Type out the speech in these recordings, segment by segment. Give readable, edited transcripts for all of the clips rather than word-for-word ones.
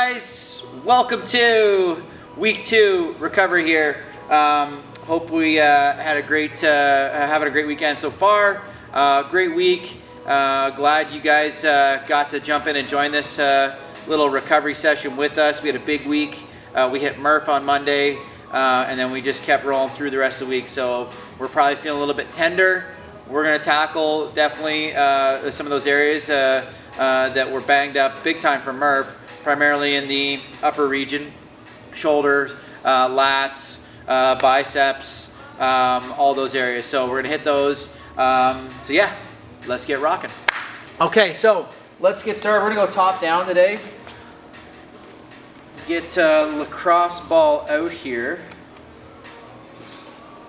guys? Welcome to week 2 recovery here. Hope we had a great having a great weekend so far. Great week. Glad you guys got to jump in and join this little recovery session with us. We had a big week. We hit Murph on Monday, and then we just kept rolling through the rest of the week. So we're probably feeling a little bit tender. We're going to tackle definitely some of those areas that were banged up big time from Murph, primarily in the upper region, shoulders, lats, biceps, all those areas. So we're going to hit those. So yeah, let's get rocking. Okay, so let's get started. We're going to go top down today. Get lacrosse ball out here.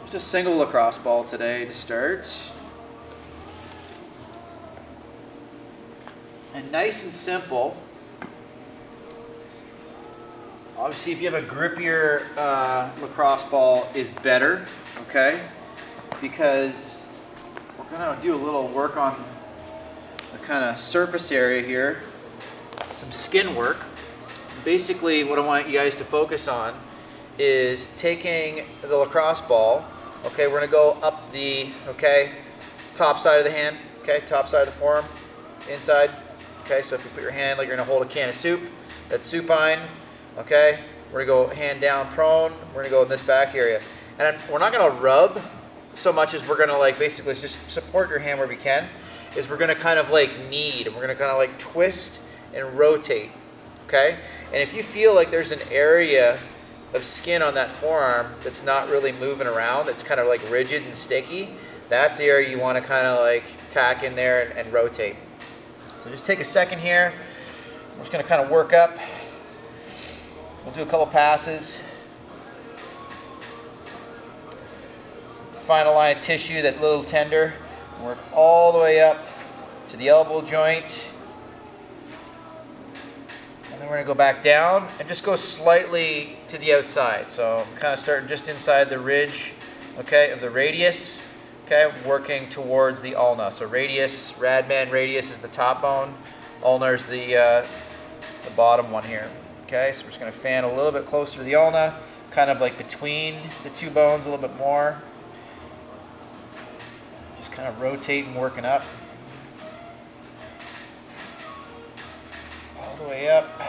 Just a single lacrosse ball today to start. And nice and simple. Obviously, if you have a grippier lacrosse ball is better, okay? Because we're gonna do a little work on the kind of surface area here, some skin work. Basically, what I want you guys to focus on is taking the lacrosse ball. Okay, we're gonna go up the top side of the hand. Okay, top side of the forearm, inside. Okay, so if you put your hand like you're gonna hold a can of soup, that's supine. Okay, we're gonna go hand down prone. We're gonna go in this back area, and we're not gonna rub so much as we're gonna like basically just support your hand where we can. Is we're gonna kind of like knead, and we're gonna kind of like twist and rotate. Okay, and if you feel like there's an area of skin on that forearm that's not really moving around, it's kind of like rigid and sticky, that's the area you want to kind of like tack in there and rotate. So just take a second here. I'm just going to kind of work up. We'll do a couple passes. Find a line of tissue that's a little tender. Work all the way up to the elbow joint. And then we're going to go back down and just go slightly to the outside. So I'm kind of starting just inside the ridge, okay, of the radius. Okay, working towards the ulna. So radius, radman radius is the top bone. Ulnar is the bottom one here. Okay, so we're just going to fan a little bit closer to the ulna, kind of like between the two bones a little bit more. Just kind of rotating, working up. All the way up.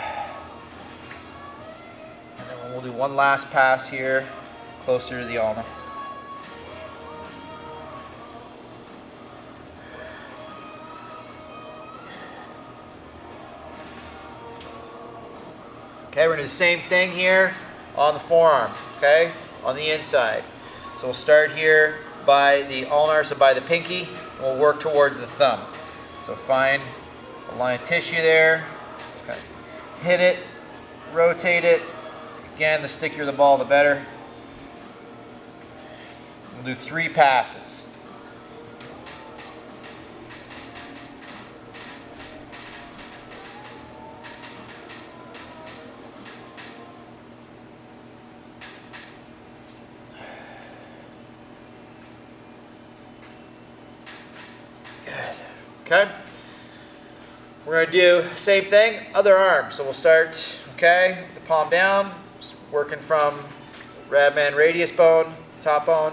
And then we'll do one last pass here, closer to the ulna. Okay, we're going to do the same thing here on the forearm, okay, on the inside. So we'll start here by the ulnar, so by the pinky, and we'll work towards the thumb. So find a line of tissue there, just kind of hit it, rotate it. Again, the stickier the ball, the better. We'll do 3 passes. Okay, we're going to do same thing, other arm. So we'll start, okay, the palm down, working from radman radius bone, top bone,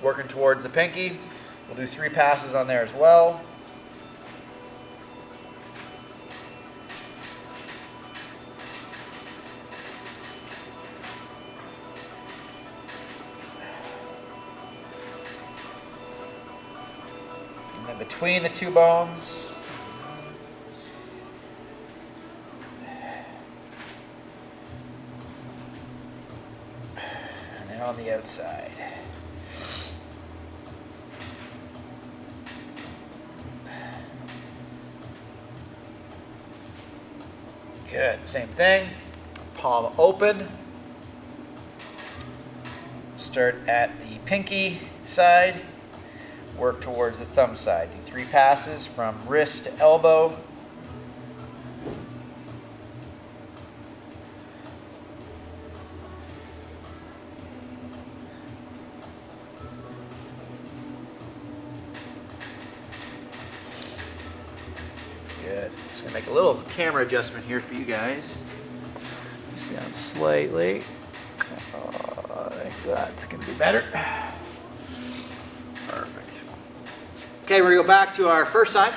working towards the pinky. We'll do 3 passes on there as well. And then between the 2 bones. And then on the outside. Good, same thing. Palm open. Start at the pinky side. Work towards the thumb side. Do 3 passes from wrist to elbow. Good. Just gonna make a little camera adjustment here for you guys. down slightly. I think that's gonna be better. Perfect. Okay, we're gonna go back to our first side,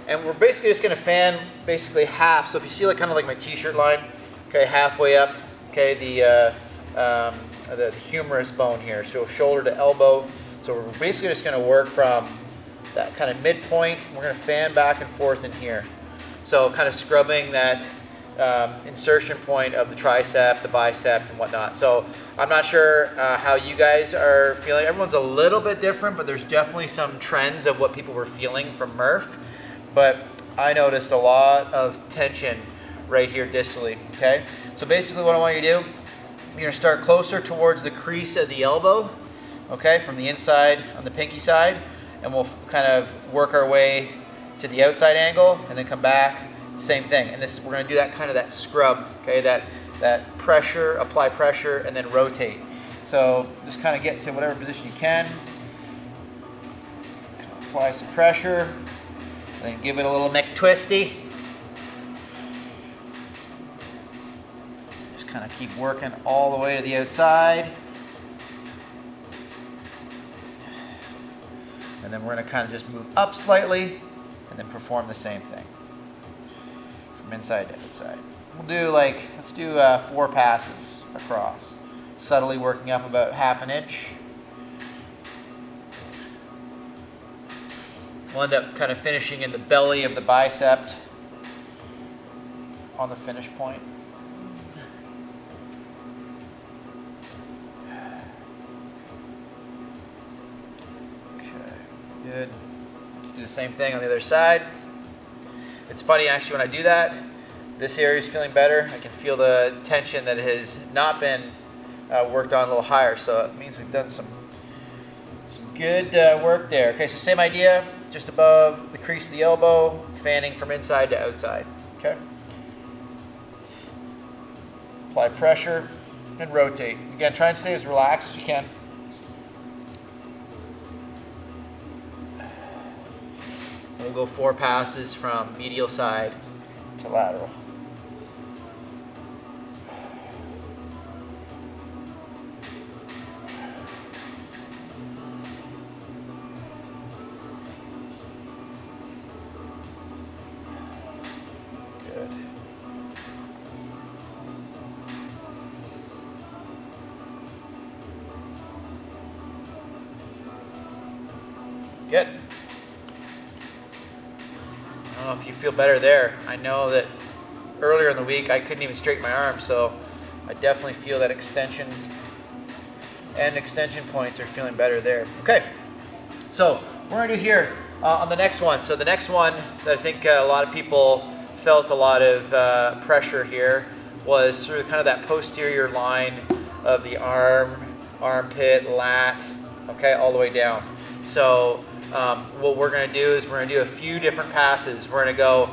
and we're basically just gonna fan basically half. So if you see like kind of like my t-shirt line, okay, halfway up, okay, the humerus bone here, so shoulder to elbow. So we're basically just gonna work from that kind of midpoint. We're gonna fan back and forth in here. So kind of scrubbing that insertion point of the tricep, the bicep, and whatnot. So I'm not sure how you guys are feeling. Everyone's a little bit different, but there's definitely some trends of what people were feeling from Murph. But I noticed a lot of tension right here distally, okay? So basically what I want you to do, you're gonna start closer towards the crease of the elbow, okay, from the inside on the pinky side, and we'll kind of work our way to the outside angle and then come back, same thing. And this, we're gonna do that kind of that scrub, okay, that pressure, apply pressure, and then rotate. So just kind of get to whatever position you can. Apply some pressure, then give it a little neck twisty. Just kind of keep working all the way to the outside. And then we're gonna kind of just move up slightly and then perform the same thing from inside to outside. We'll do like, let's do 4 passes across, subtly working up about ½ inch. We'll end up kind of finishing in the belly of the bicep on the finish point. Okay, good. Let's do the same thing on the other side. It's funny actually when I do that, this area is feeling better. I can feel the tension that has not been worked on a little higher. So it means we've done some good work there. Okay, so same idea, just above the crease of the elbow, fanning from inside to outside. Okay. Apply pressure and rotate. Again, try and stay as relaxed as you can. We'll go 4 passes from medial side to lateral. Good. Good. I don't know if you feel better there. I know that earlier in the week I couldn't even straighten my arm, so I definitely feel that extension and extension points are feeling better there. Okay, so we're gonna do here on the next one. So the next one that I think a lot of people felt a lot of pressure here was through kind of that posterior line of the arm, armpit, lat, okay, all the way down. So what we're going to do is we're going to do a few different passes. We're going to go,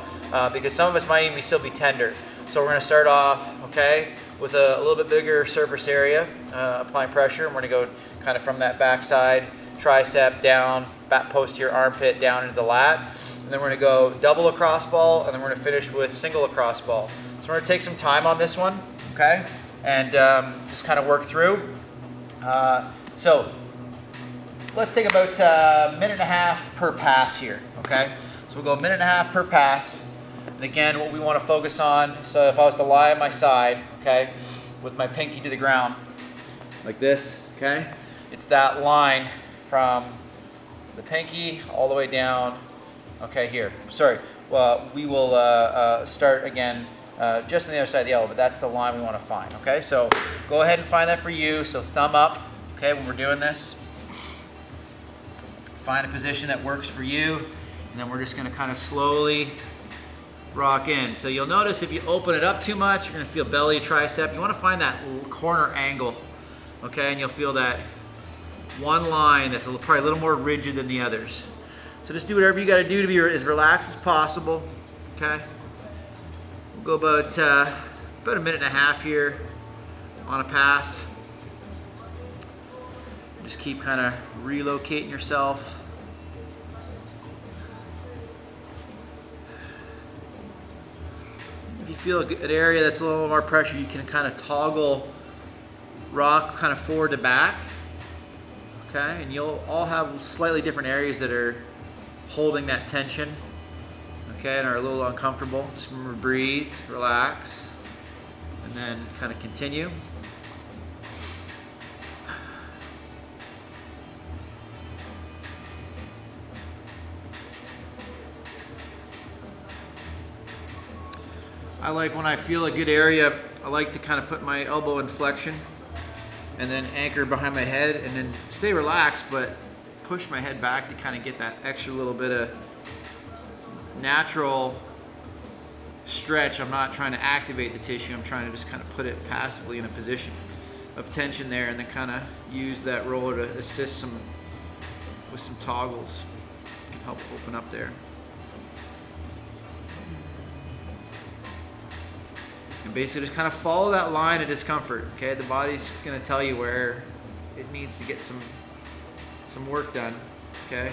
because some of us might even still be tender. So we're going to start off, okay, with a little bit bigger surface area, applying pressure. And we're going to go kind of from that backside, tricep down, back posterior armpit down into the lat. And then we're going to go double lacrosse ball, and then we're going to finish with single lacrosse ball. So we're going to take some time on this one, okay, and just kind of work through. So let's take about a minute and a half per pass here, okay? So we'll go a minute and a half per pass. And again, what we want to focus on, so if I was to lie on my side, okay, with my pinky to the ground, like this, okay? It's that line from the pinky all the way down, okay, here. Sorry, well, we will start again just on the other side of the elbow, but that's the line we want to find, okay? So go ahead and find that for you. So thumb up, okay, when we're doing this. Find a position that works for you, and then we're just going to kind of slowly rock in. So you'll notice if you open it up too much, you're going to feel belly, tricep. You want to find that corner angle, okay? And you'll feel that one line that's probably a little more rigid than the others. So just do whatever you got to do to be as relaxed as possible, okay? We'll go about a minute and a half here on a pass. Just keep kind of relocating yourself. If you feel an area that's a little more pressure, you can kind of toggle rock kind of forward to back. Okay, and you'll all have slightly different areas that are holding that tension, okay, and are a little uncomfortable. Just remember, breathe, relax, and then kind of continue. I like, when I feel a good area, I like to kind of put my elbow in flexion and then anchor behind my head and then stay relaxed, but push my head back to kind of get that extra little bit of natural stretch. I'm not trying to activate the tissue, I'm trying to just kind of put it passively in a position of tension there, and then kind of use that roller to assist with some toggles. Can help open up there. And basically just kind of follow that line of discomfort, okay? The body's gonna tell you where it needs to get some work done, okay?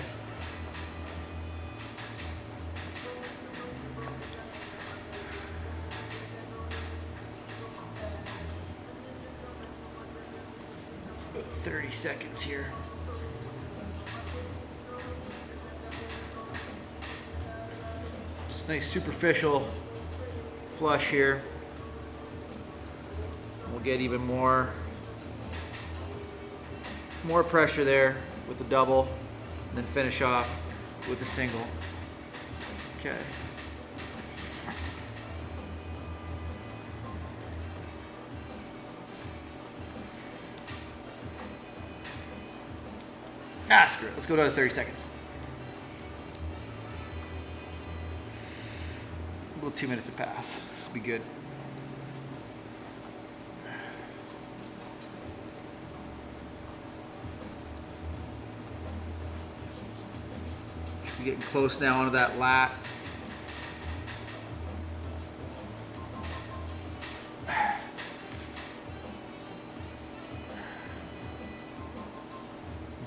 About 30 seconds here. Just nice superficial flush here. We'll get even more pressure there with the double, and then finish off with the single. Okay. Screw it. Let's go to 30 seconds. Well, 2 minutes to pass. This will be good. Should be getting close now onto that lat.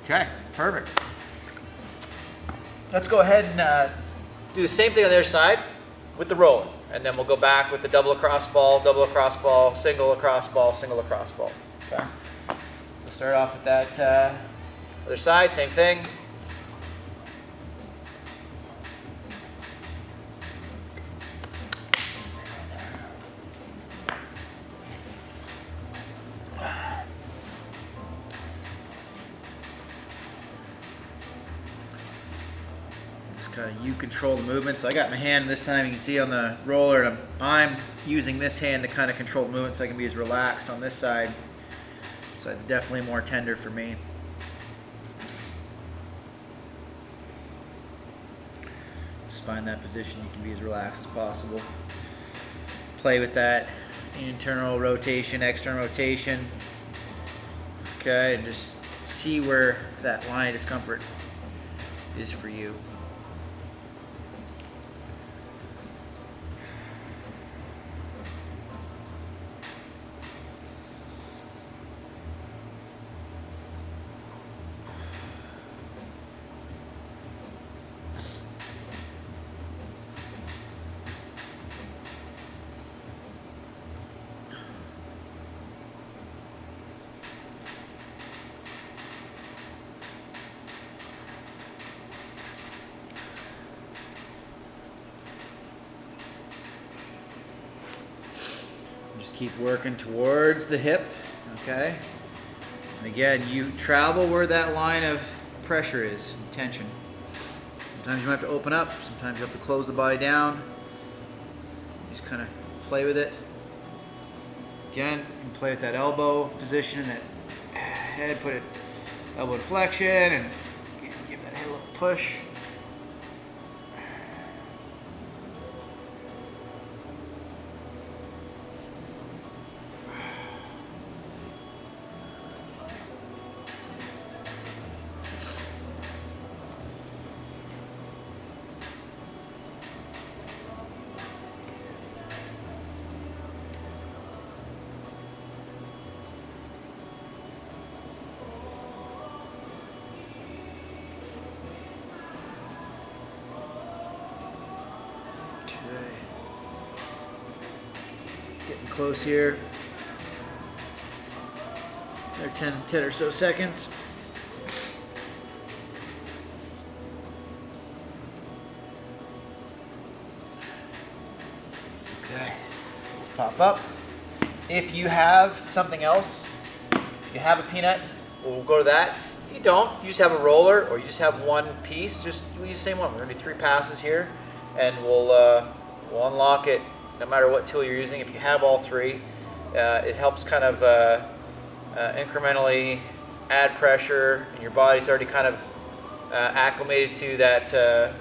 Okay, perfect. Let's go ahead and do the same thing on the other side with the roller. And then we'll go back with the double across ball, single across ball, single across ball. Okay. So start off with that other side, same thing. You control the movement. So I got my hand this time, you can see on the roller, and I'm using this hand to kind of control the movement so I can be as relaxed on this side. So it's definitely more tender for me. Just find that position, you can be as relaxed as possible. Play with that internal rotation, external rotation. Okay, and just see where that line of discomfort is for you. Just keep working towards the hip, okay? And again, you travel where that line of pressure is, tension. Sometimes you might have to open up, sometimes you have to close the body down. Just kind of play with it. Again, you can play with that elbow position and that head, put it elbow flexion, and give that head a little push. close here. They're 10 or so seconds. Okay, let's pop up. If you have something else, if you have a peanut, we'll go to that. If you don't, you just have a roller or you just have one piece, just we use the same one. We're gonna do 3 passes here, and we'll unlock it no matter what tool you're using. If you have all 3, it helps kind of incrementally add pressure, and your body's already kind of acclimated to that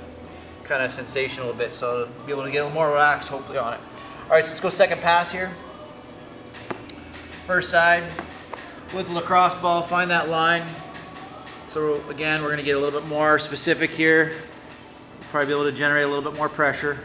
kind of sensation a little bit, so you'll be able to get a little more relaxed hopefully on it. All right, so let's go second pass here. First side with the lacrosse ball, find that line. So again, we're gonna get a little bit more specific here. We'll probably be able to generate a little bit more pressure.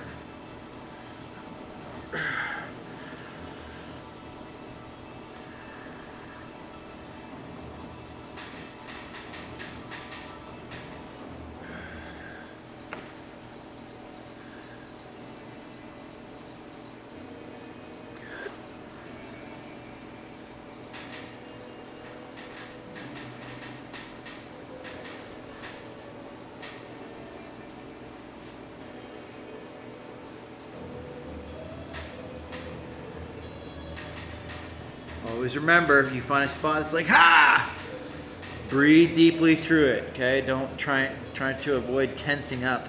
Always remember, if you find a spot that's like, ha! Breathe deeply through it, okay? Don't try to avoid tensing up.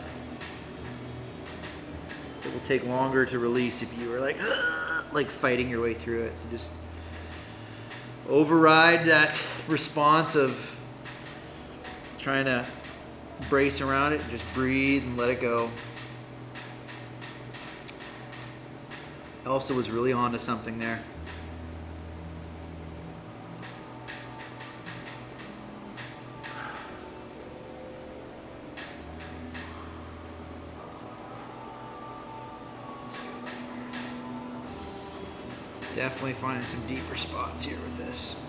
It will take longer to release if you are like fighting your way through it. So just override that response of trying to brace around it. Just breathe and let it go. Elsa was really onto something there. Definitely finding some deeper spots here with this.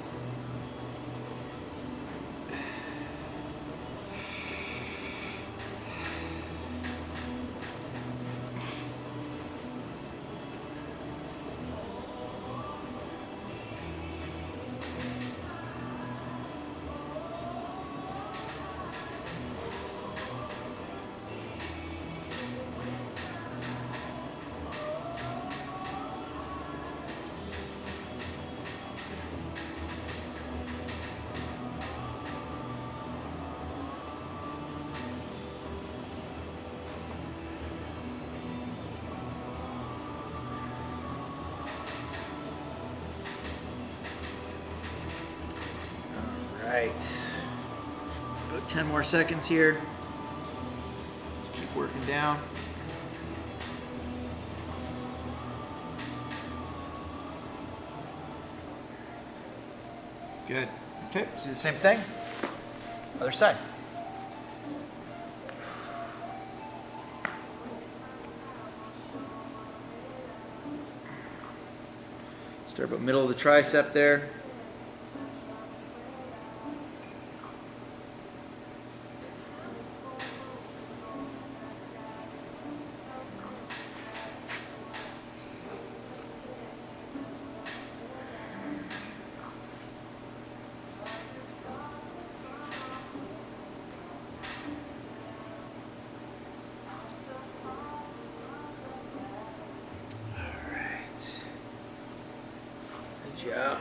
Right, about 10 more seconds here. Keep working down. Good. Okay, let's do the same thing. Other side. Start about middle of the tricep there. Job.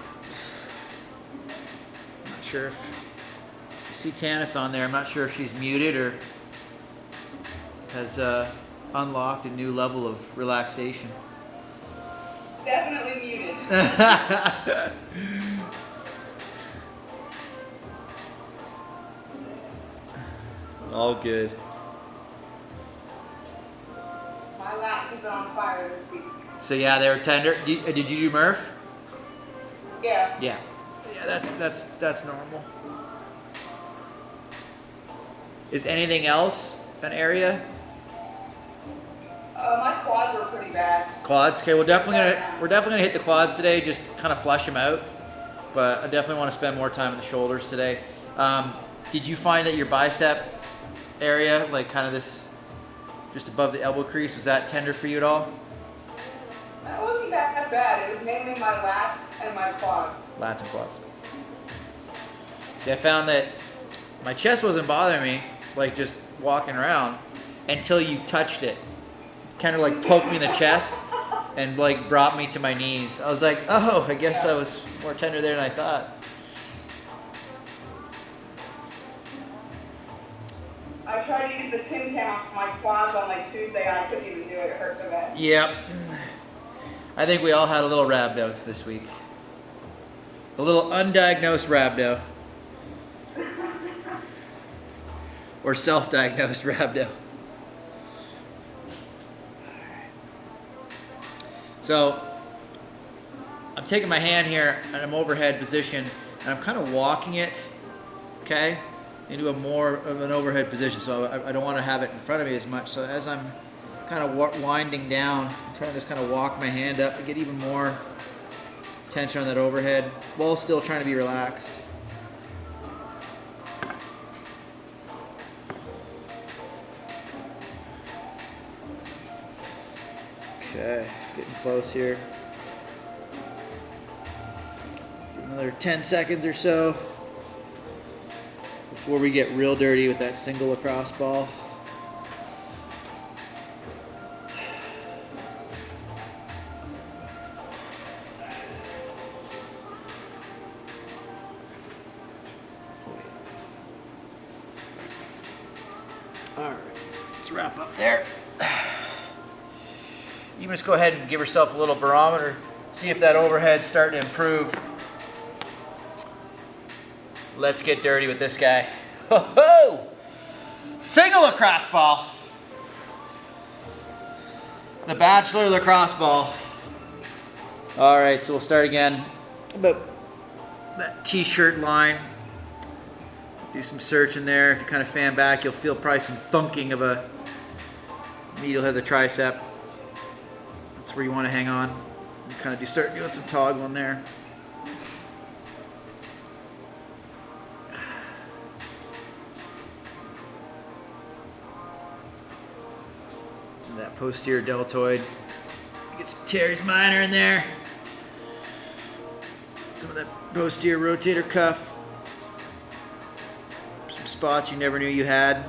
Not sure if I see Tanis on there. I'm not sure if she's muted or has unlocked a new level of relaxation. Definitely muted. All good. My lats is on fire this week. So yeah, they were tender. Did you do Murph? Yeah. Yeah. Yeah, that's normal. Is anything else an area? My quads were pretty bad. Quads. Okay, we're definitely gonna hit the quads today. Just kind of flush them out. But I definitely want to spend more time on the shoulders today. Did you find that your bicep area, like kind of this, just above the elbow crease, was that tender for you at all? That wasn't bad. as bad. It was mainly my lats and my quads. Lats and quads. See, I found that my chest wasn't bothering me, like just walking around, until you touched it. Kind of like poked me in the chest and like brought me to my knees. I was like, oh, I guess I was more tender there than I thought. I tried to use the Tim Tam on my quads on like Tuesday. I couldn't even do it. It hurt so bad. Yep. I think we all had a little rhabdo this week. A little undiagnosed rhabdo. Or self-diagnosed rhabdo. So, I'm taking my hand here and I'm overhead position and I'm kind of walking it, okay, into a more of an overhead position. So I don't want to have it in front of me as much. So as I'm kind of winding down, I'm trying to just kind of walk my hand up and get even more tension on that overhead while still trying to be relaxed. Okay, getting close here. Another 10 seconds or so before we get real dirty with that single lacrosse ball. All right, let's wrap up there. You can just go ahead and give yourself a little barometer, see if that overhead's starting to improve. Let's get dirty with this guy. Ho-ho! Single lacrosse ball. The bachelor lacrosse ball. All right, so we'll start again. About that t-shirt line. Do some searching there. If you kind of fan back, you'll feel probably some thunking of a needle head of the tricep. That's where you want to hang on. You kind of start doing some toggling there. And that posterior deltoid. Get some teres minor in there. Some of that posterior rotator cuff. Some spots you never knew you had.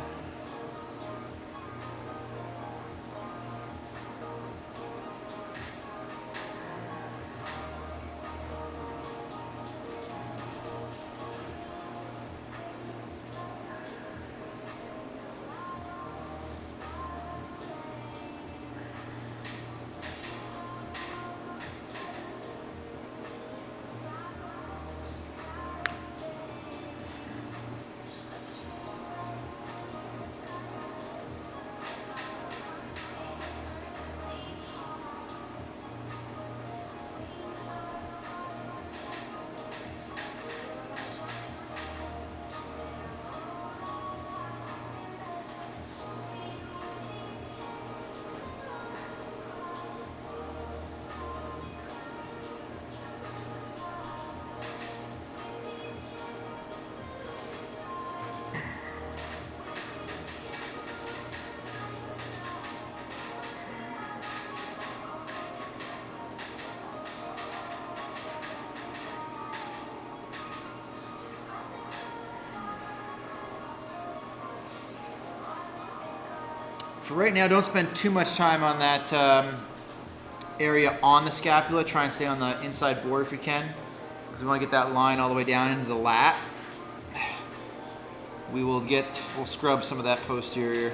For right now, don't spend too much time on that area on the scapula. Try and stay on the inside border if you can, because we want to get that line all the way down into the lat. We'll scrub some of that posterior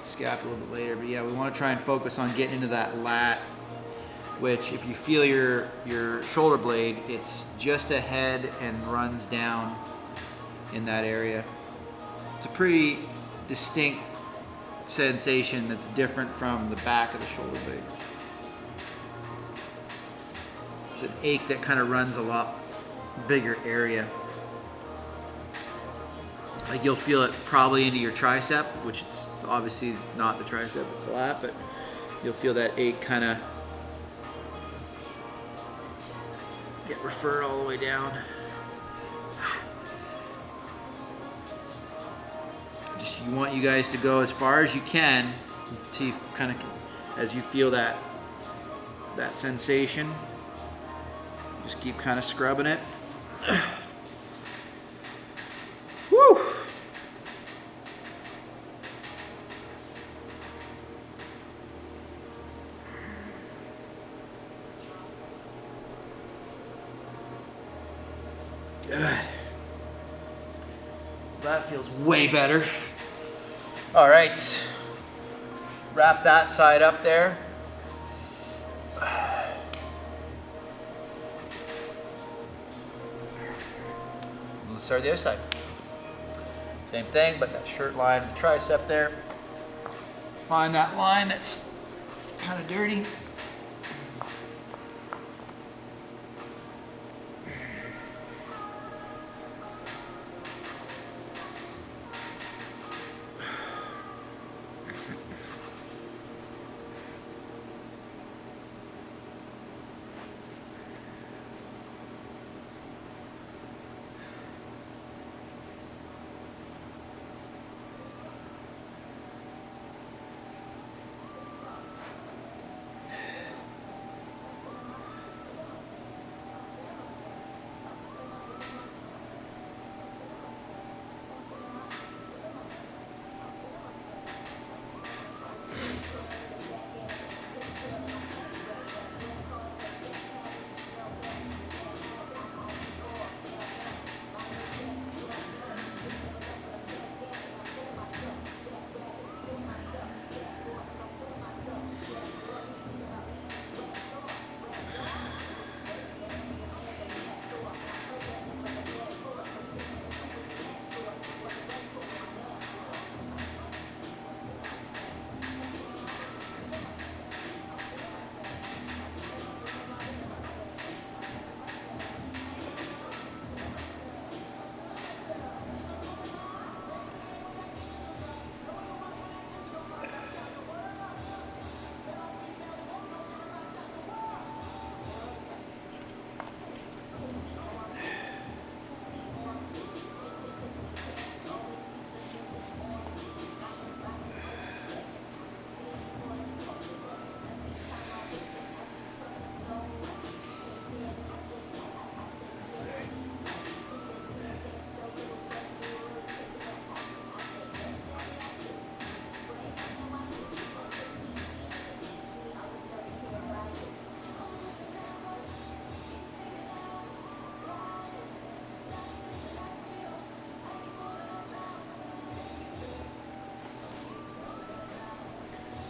scapula a bit later. But yeah, we want to try and focus on getting into that lat, which if you feel your shoulder blade, it's just ahead and runs down in that area. It's a pretty distinct sensation that's different from the back of the shoulder blade. It's an ache that kind of runs a lot bigger area. Like you'll feel it probably into your tricep, which is obviously not the tricep, it's a lat, but you'll feel that ache kind of get referred all the way down. You want you guys to go as far as you can until you kind of as you feel that sensation. Just keep kind of scrubbing it. Woo! Good. That feels way better. All right. Wrap that side up there. Let's start the other side. Same thing, but that shirt line of the tricep there. Find that line that's kind of dirty.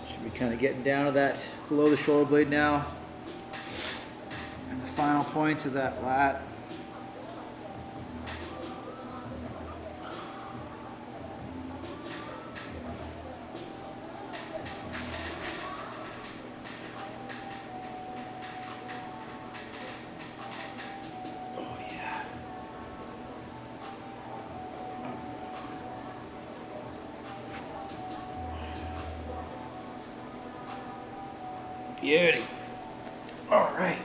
Should be kind of getting down to that below the shoulder blade now. And the final points of that lat. Beauty. All right.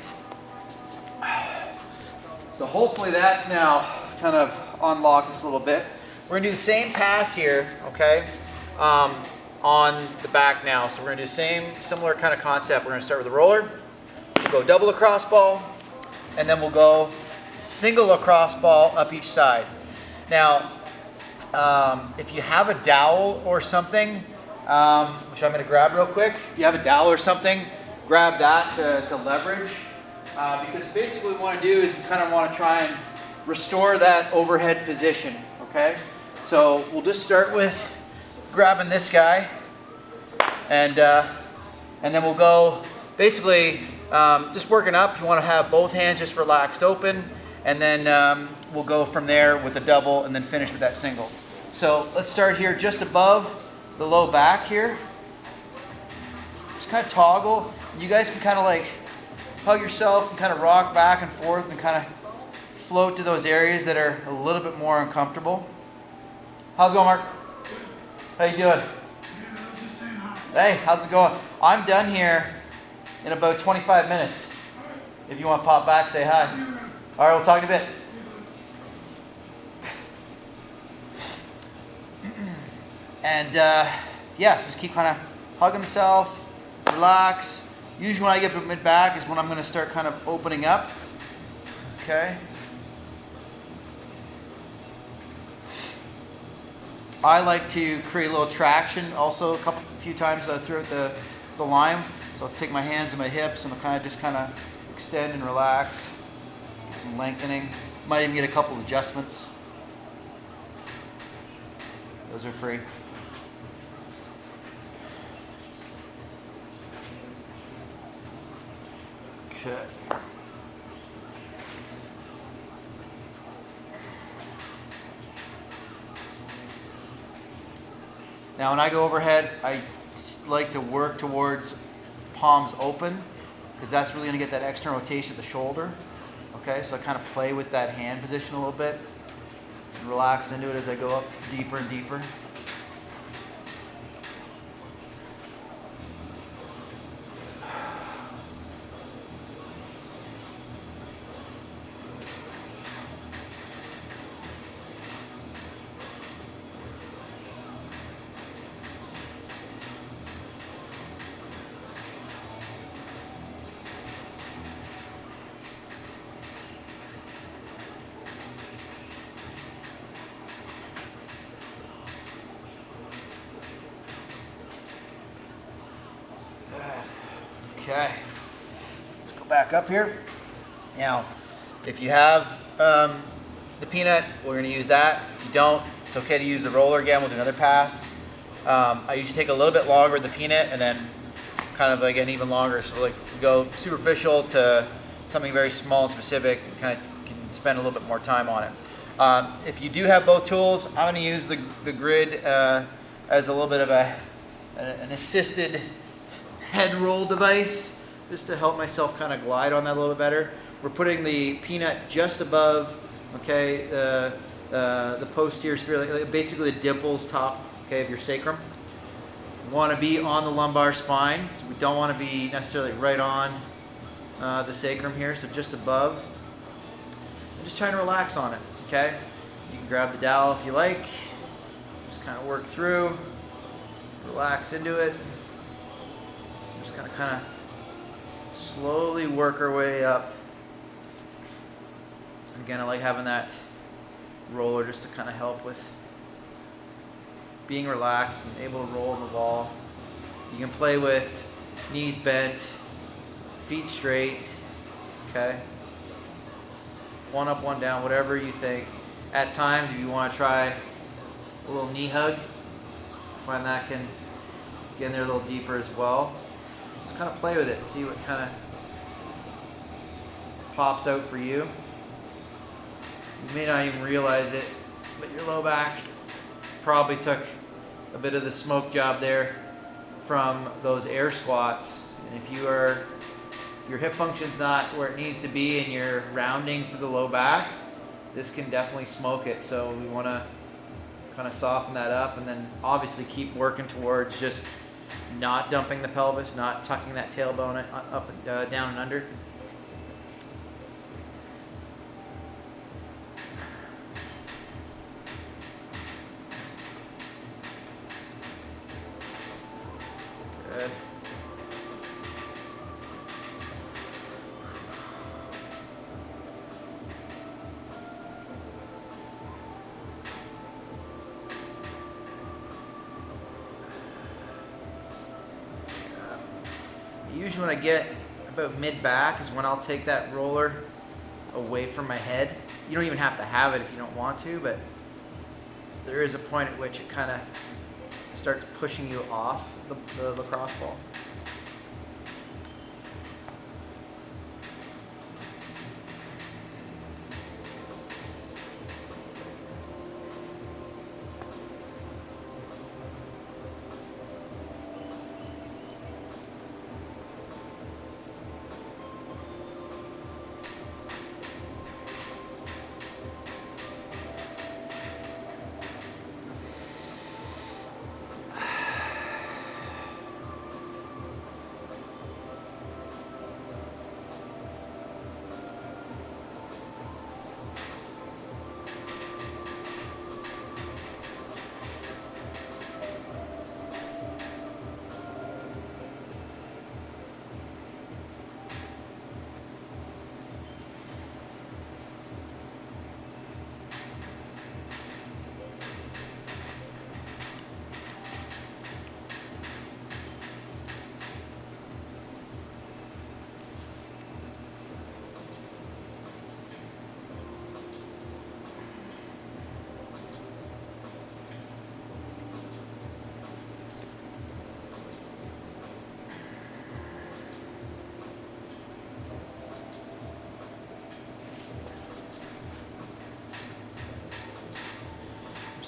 So hopefully that's now kind of unlocked us a little bit. We're gonna do the same pass here, okay, on the back now. So we're gonna do the same, similar kind of concept. We're gonna start with the roller. We'll go double lacrosse ball, and then we'll go single lacrosse ball up each side. Now, if you have a dowel or something, which I'm gonna grab real quick. If you have a dowel or something, grab that to leverage, because basically what we want to do is we kind of want to try and restore that overhead position, okay? So we'll just start with grabbing this guy, and then we'll go basically just working up. You want to have both hands just relaxed open, and then we'll go from there with a double and then finish with that single. So let's start here just above the low back here. Just kind of toggle. You guys can kind of like hug yourself and kind of rock back and forth and kind of float to those areas that are a little bit more uncomfortable. How's it going, Mark? How you doing? Hey, how's it going? I'm done here in about 25 minutes. If you want to pop back, say hi. All right, we'll talk in a bit. And yeah, so just keep kind of hugging yourself. relax. Usually when I get mid back is when I'm gonna start kind of opening up, okay? I like to create a little traction also a few times throughout the line. So I'll take my hands and my hips and I'll kind of extend and relax, get some lengthening. Might even get a couple adjustments. Those are free. Okay. Now when I go overhead, I like to work towards palms open because that's really going to get that external rotation of the shoulder. Okay, so I kind of play with that hand position a little bit and relax into it as I go up deeper and deeper. Okay, let's go back up here. Now, if you have the peanut, we're going to use that. If you don't, it's okay to use the roller again. We'll do another pass. I usually take a little bit longer with the peanut and then kind of again even longer. So like go superficial to something very small and specific and kind of can spend a little bit more time on it. If you do have both tools, I'm going to use the grid as a little bit of an assisted head roll device just to help myself kind of glide on that a little bit better. We're putting the peanut just above, okay, the posterior superior, basically the dimples top, okay, of your sacrum. We want to be on the lumbar spine, so we don't want to be necessarily right on the sacrum here, so just above. I'm just trying to relax on it, okay? You can grab the dowel if you like, just kind of work through, relax into it. Just kind of slowly work our way up. Again, I like having that roller just to kind of help with being relaxed and able to roll on the wall. You can play with knees bent, feet straight, okay? One up, one down, whatever you think. At times, if you want to try a little knee hug, find that can get in there a little deeper as well. Just kind of play with it and see what kind of pops out for you. You may not even realize it, but your low back probably took a bit of the smoke job there from those air squats. And if your hip function's not where it needs to be and you're rounding through the low back, this can definitely smoke it. So we want to kind of soften that up and then obviously keep working towards just not dumping the pelvis, not tucking that tailbone up and down and under. Good. Usually when I get about mid-back is when I'll take that roller away from my head. You don't even have to have it if you don't want to, but there is a point at which it kind of starts pushing you off the lacrosse ball.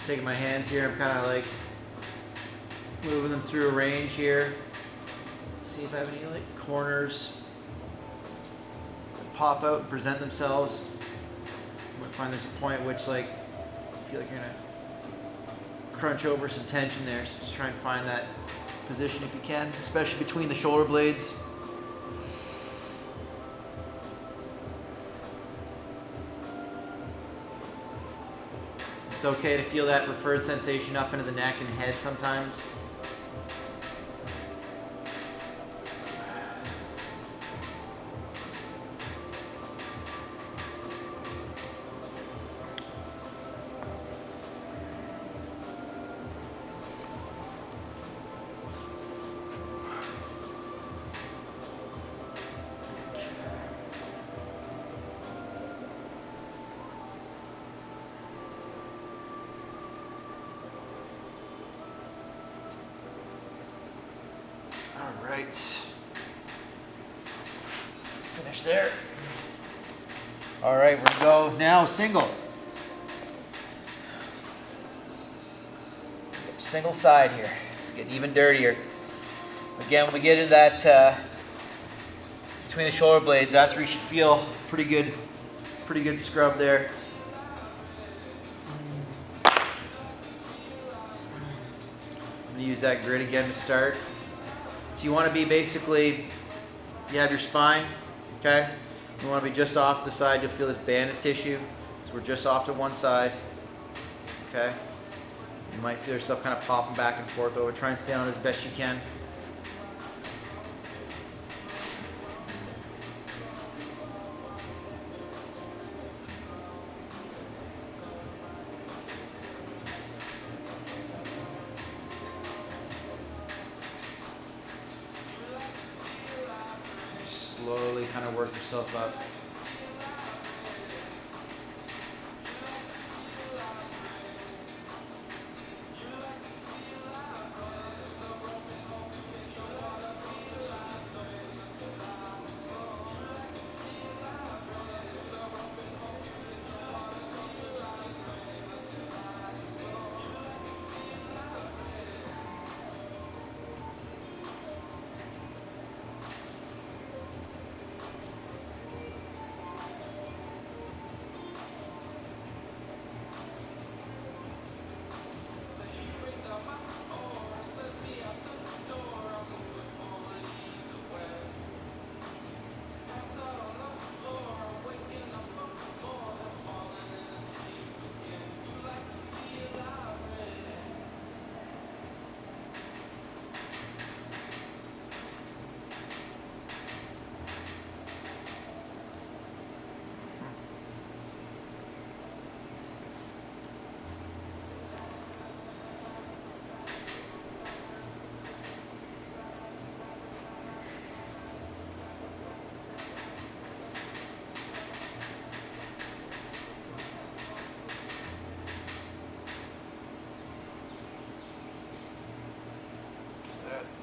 Just taking my hands here, I'm kind of like moving them through a range here. See if I have any like corners that pop out and present themselves. I might find there's a point at which like I feel like you're gonna crunch over some tension there. So just try and find that position if you can, especially between the shoulder blades. It's okay to feel that referred sensation up into the neck and head sometimes. All right, finish there. All right, we're gonna go now single. Single side here. It's getting even dirtier. Again, when we get into that between the shoulder blades, that's where you should feel pretty good scrub there. I'm gonna use that grid again to start. So you want to be basically, you have your spine, okay? You want to be just off the side. You'll feel this band of tissue. So we're just off to one side, okay? You might feel yourself kind of popping back and forth over. Try and stay on as best you can. Slowly kind of work yourself up.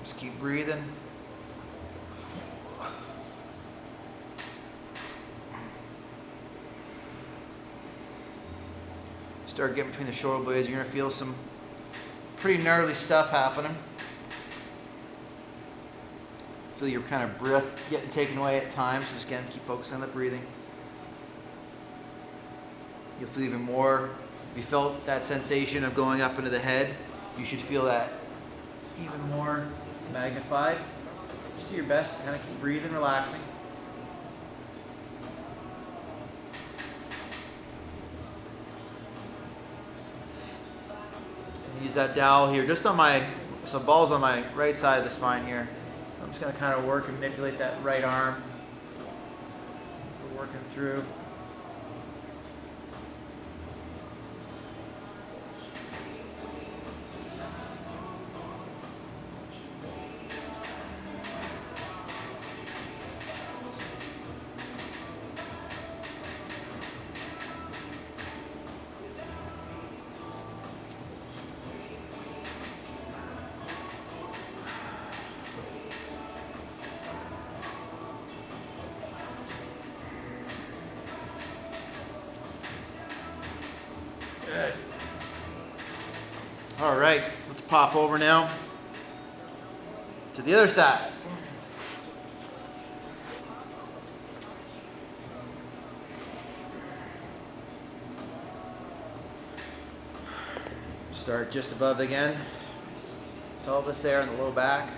Just keep breathing. Start getting between the shoulder blades, you're gonna feel some pretty gnarly stuff happening. Feel your kind of breath getting taken away at times. Just again, keep focusing on the breathing. You'll feel even more. If you felt that sensation of going up into the head, you should feel that even more magnified. Just do your best to kind of keep breathing, relaxing. Use that dowel here, just on my, some balls on my right side of the spine here. So I'm just going to kind of work and manipulate that right arm. We're working through. Good. All right, let's pop over now to the other side. Start just above again, pelvis there in the low back.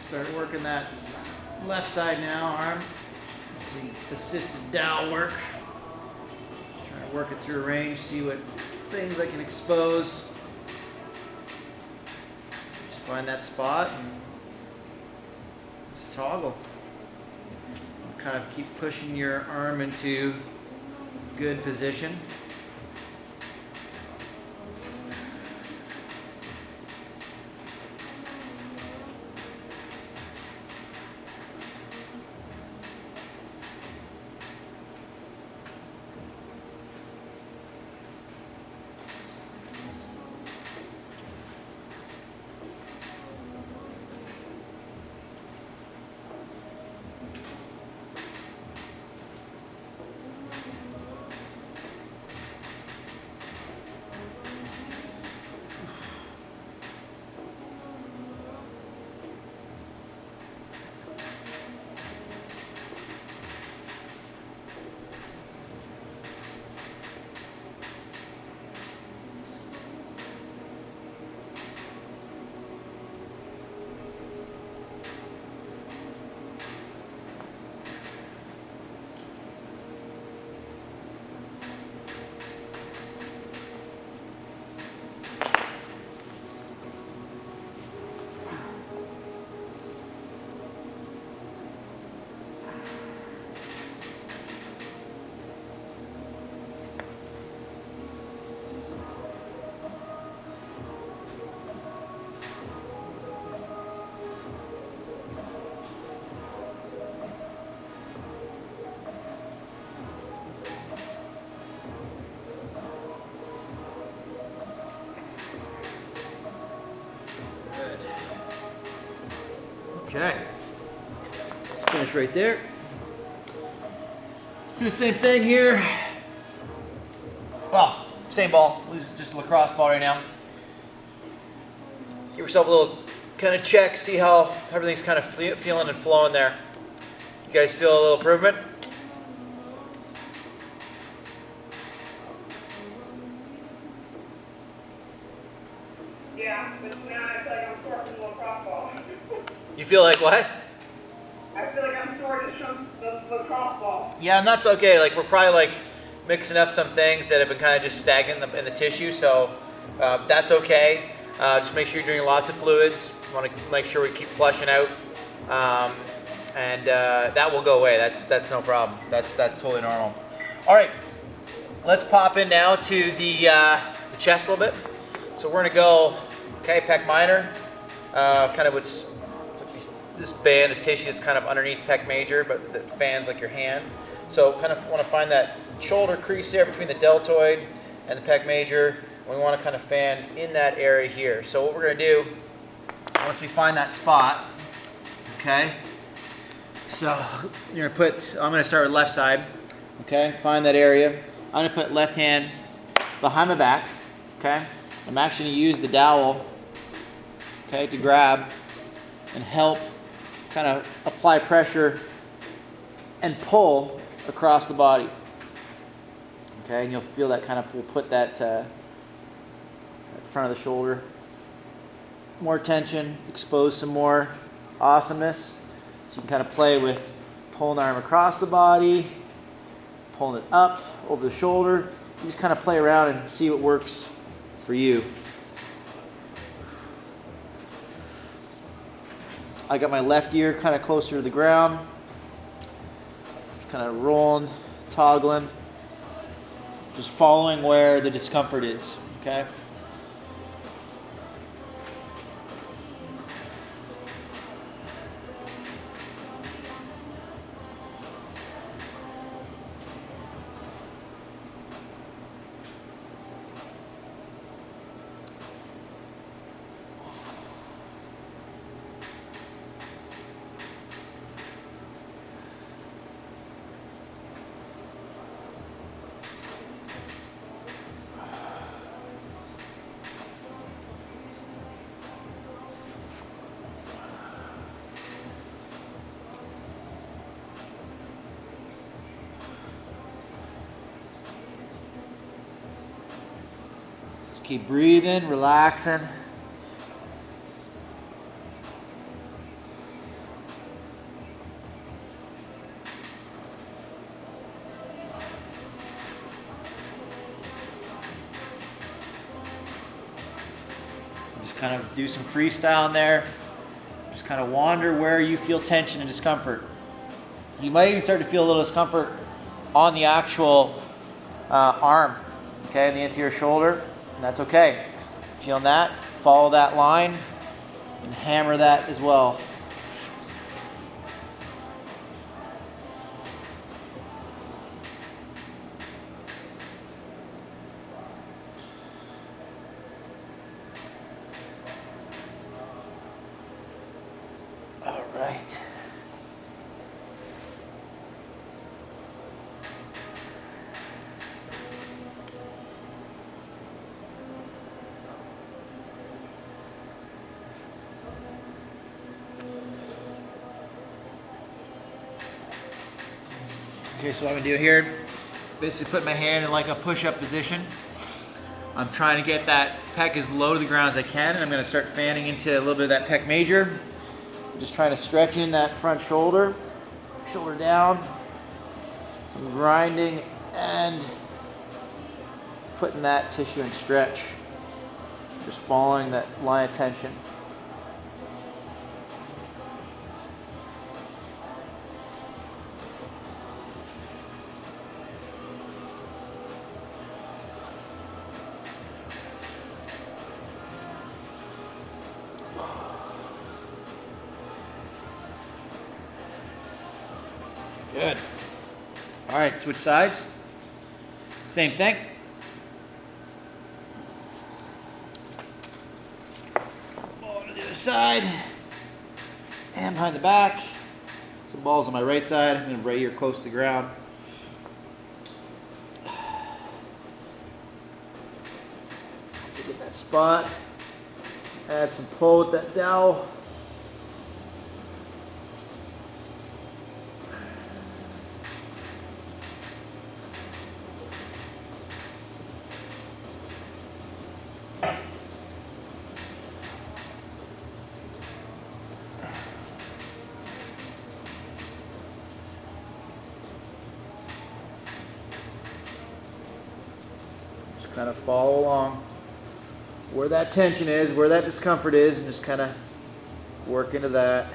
Start working that left side now, arm. Let's see, assisted dowel work. Just trying to work it through range, see what things I can expose. Just find that spot and just toggle. Kind of keep pushing your arm into good position. Okay, let's finish right there. Let's do the same thing here. Well, same ball, this is just a lacrosse ball right now. Give yourself a little kind of check, see how everything's kind of feeling and flowing there. You guys feel a little improvement? Yeah, but now I feel like I'm sore from the lacrosse ball. You feel like what? I feel like I'm sore just from the lacrosse ball. Yeah, and that's okay. Like we're probably like mixing up some things that have been kind of just stagnant in the tissue, so that's okay. Just make sure you're doing lots of fluids. You want to make sure we keep flushing out, and that will go away. That's no problem. That's totally normal. All right, let's pop in now to the chest a little bit. So we're gonna go Okay, pec minor, kind of what's this band of tissue that's kind of underneath pec major, but that fans like your hand. So kind of want to find that shoulder crease there between the deltoid and the pec major. We want to kind of fan in that area here. So what we're going to do, once we find that spot, okay, so you're going to put, I'm going to start with left side, okay, find that area. I'm going to put left hand behind my back, okay. I'm actually going to use the dowel, okay, to grab and help kind of apply pressure and pull across the body. Okay, and you'll feel that kind of, we'll put that at front of the shoulder. More tension, expose some more awesomeness. So you can kind of play with pulling the arm across the body, pulling it up over the shoulder. You just kind of play around and see what works for you. I got my left ear kind of closer to the ground. Just kind of rolling, toggling, just following where the discomfort is, okay? Keep breathing, relaxing. Just kind of do some freestyle in there. Just kind of wander where you feel tension and discomfort. You might even start to feel a little discomfort on the actual arm, okay, in the anterior shoulder. And that's okay. Feeling that, follow that line and hammer that as well. All right. Okay, so what I'm gonna do here, basically put my hand in like a push-up position. I'm trying to get that pec as low to the ground as I can, and I'm gonna start fanning into a little bit of that pec major. Just trying to stretch in that front shoulder, shoulder down, some grinding and putting that tissue in stretch. Just following that line of tension. Good. All right, switch sides. Same thing. Ball to the other side. And behind the back. Some balls on my right side. I'm going to right here close to the ground. So get that spot. Add some pull with that dowel. Kind of follow along where that tension is, where that discomfort is, and just kind of work into that.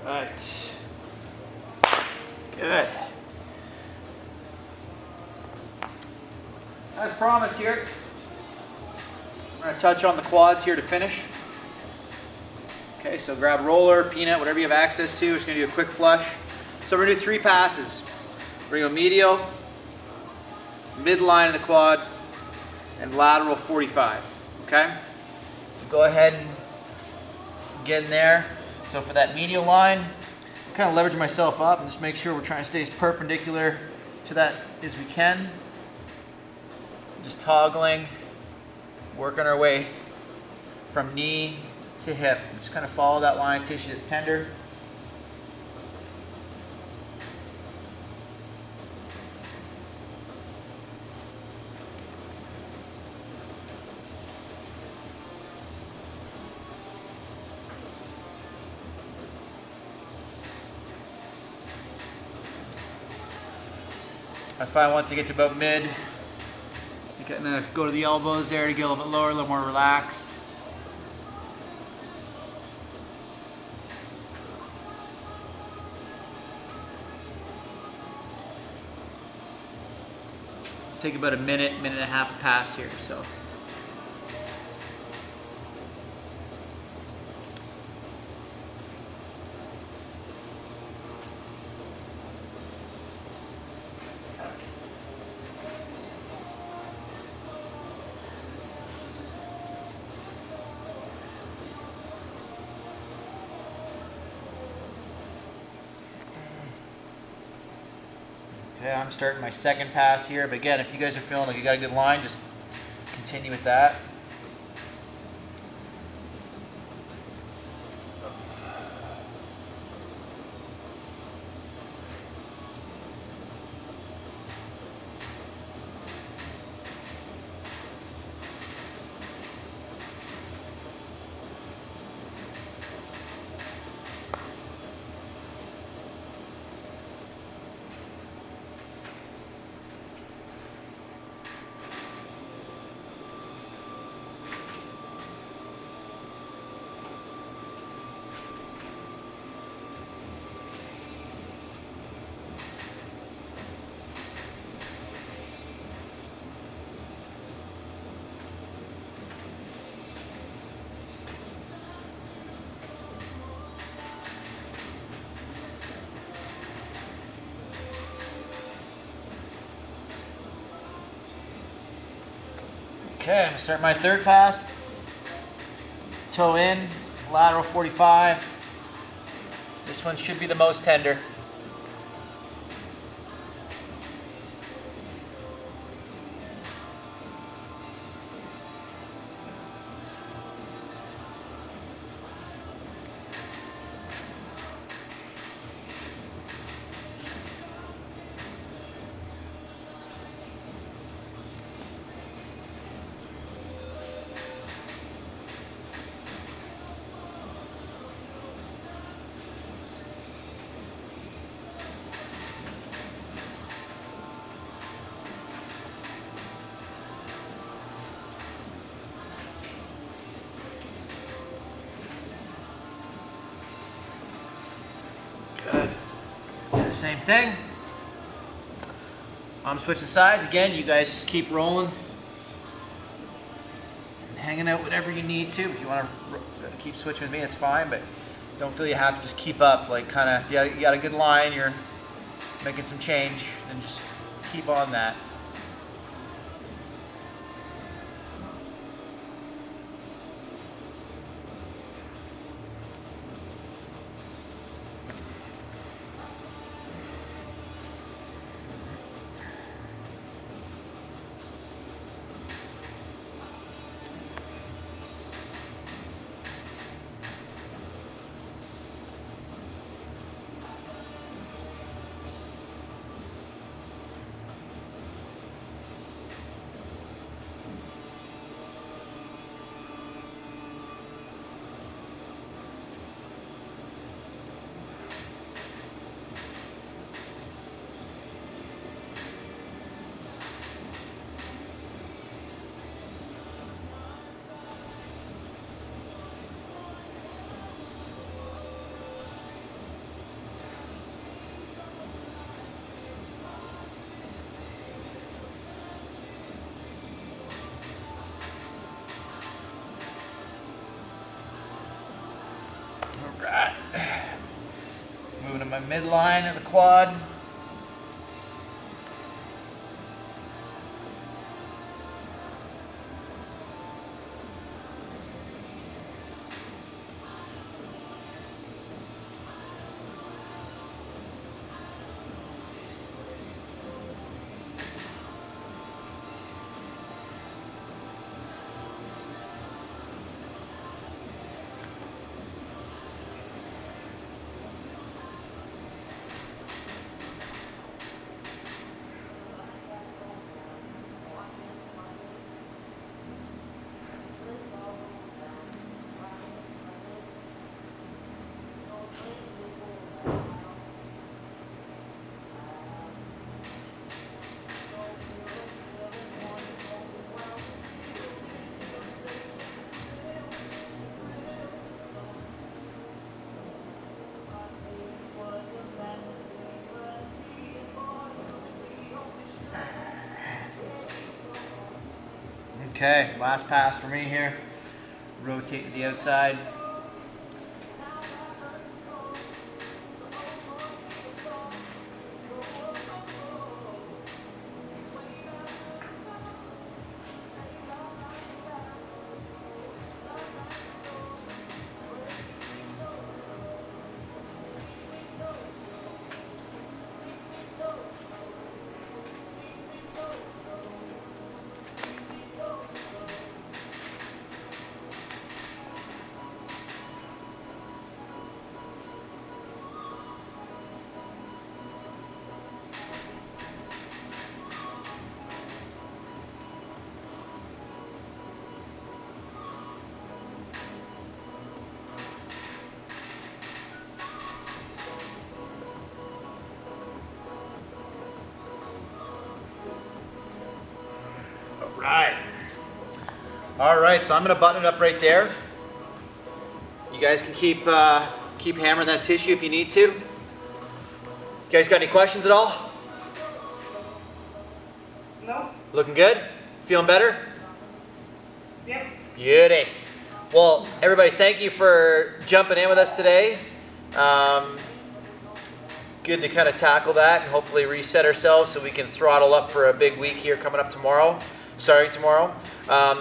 right. Good. As promised here, we're going to touch on the quads here to finish. Okay, so grab roller, peanut, whatever you have access to. We're just going to do a quick flush. So we're going to do 3 passes. We're going to go medial, midline of the quad, and lateral 45. Okay? So go ahead and get in there. So for that medial line, I'm kind of leverage myself up and just make sure we're trying to stay as perpendicular to that as we can. Just toggling, working our way from knee to hip. Just kind of follow that line of tissue that's tender. I find once I get to about mid, I'm gonna go to the elbows there to get a little bit lower, a little more relaxed. Take about a minute, minute and a half to pass here, so. Okay, I'm starting my second pass here, but again, if you guys are feeling like you got a good line, just continue with that. Okay, I'm gonna start my third pass. Toe in, lateral 45. This one should be the most tender. Good. Do the same thing. I'm switching sides again. You guys just keep rolling, hanging out whatever you need to. If you want to keep switching with me, it's fine. But don't feel you have to just keep up. Like kind of, if you got a good line, you're making some change, then just keep on that. my midline of the quad. Okay, last pass for me here. Rotate to the outside. All right, so I'm gonna button it up right there. You guys can keep hammering that tissue if you need to. You guys got any questions at all? No. Looking good? Feeling better? Yep. Beauty. Well, everybody, thank you for jumping in with us today. Good to kind of tackle that and hopefully reset ourselves so we can throttle up for a big week here coming up tomorrow, starting tomorrow.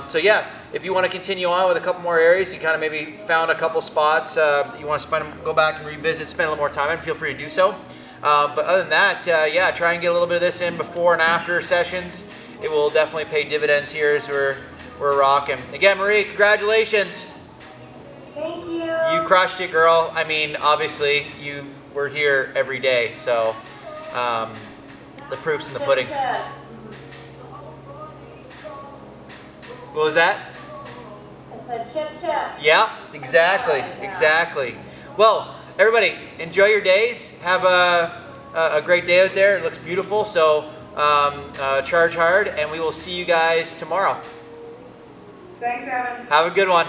So yeah, if you want to continue on with a couple more areas, you kind of maybe found a couple spots you want to go back and revisit, spend a little more time in, feel free to do so. But other than that, yeah, try and get a little bit of this in before and after sessions. It will definitely pay dividends here as we're rocking. Again, Marie, congratulations. Thank you. You crushed it, girl. I mean, obviously, you were here every day, so the proof's in the pudding. What was that? I said chip chip. Yeah, exactly, exactly. Well, everybody, enjoy your days. Have a great day out there. It looks beautiful, so charge hard, and we will see you guys tomorrow. Thanks, Evan. Have a good one.